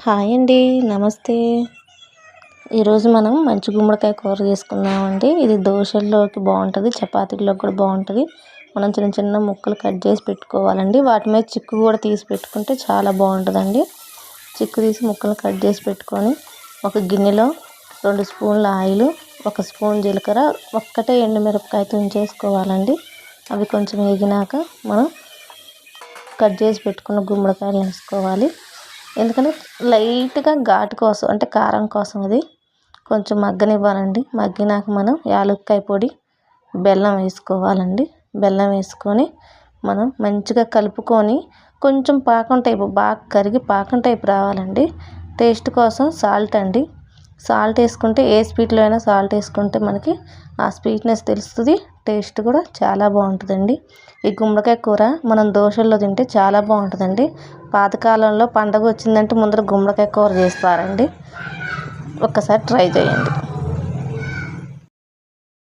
Hi అండి. నమస్తే. ఈరోజు మనం మంచి గుమ్మడికాయ కూర చేసుకుందామండి. ఇది దోశల్లోకి బాగుంటుంది, చపాతీల్లోకి కూడా బాగుంటుంది. మనం చిన్న చిన్న ముక్కలు కట్ చేసి పెట్టుకోవాలండి. వాటి మీద చిక్కు కూడా తీసి పెట్టుకుంటే చాలా బాగుంటుందండి. చిక్కు తీసి ముక్కలు కట్ చేసి పెట్టుకొని ఒక గిన్నెలో 2 స్పూన్ల ఆయిల్, 1 స్పూన్ జీలకర్ర, ఒక్కటే ఎండుమిరపకాయ తుంచేసుకోవాలండి. అవి కొంచెం వేగినాక మనం కట్ చేసి పెట్టుకున్న గుమ్మడికాయలు వేసుకోవాలి. ఎందుకంటే లైట్గా ఘాటు కోసం, అంటే కారం కోసం అది కొంచెం మగ్గనివ్వాలండి. మగ్గినాక మనం యాలక్కాయ పొడి, బెల్లం వేసుకోవాలండి. బెల్లం వేసుకొని మనం మంచిగా కలుపుకొని కొంచెం పాకం టైపు బాగా కరిగి పాకం టైపు రావాలండి. టేస్ట్ కోసం సాల్ట్ అండి. సాల్ట్ వేసుకుంటే ఏ స్వీట్లో అయినా సాల్ట్ వేసుకుంటే మనకి ఆ స్వీట్నెస్ తెలుస్తుంది. టేస్ట్ కూడా చాలా బాగుంటుందండి. ఈ గుమ్మడికాయ కూర మనం దోశల్లో తింటే చాలా బాగుంటుందండి. పాతకాలంలో పండగ వచ్చిందంటే ముందర గుమ్మడికాయ కూర చేస్తారండి. ఒక్కసారి ట్రై చేయండి.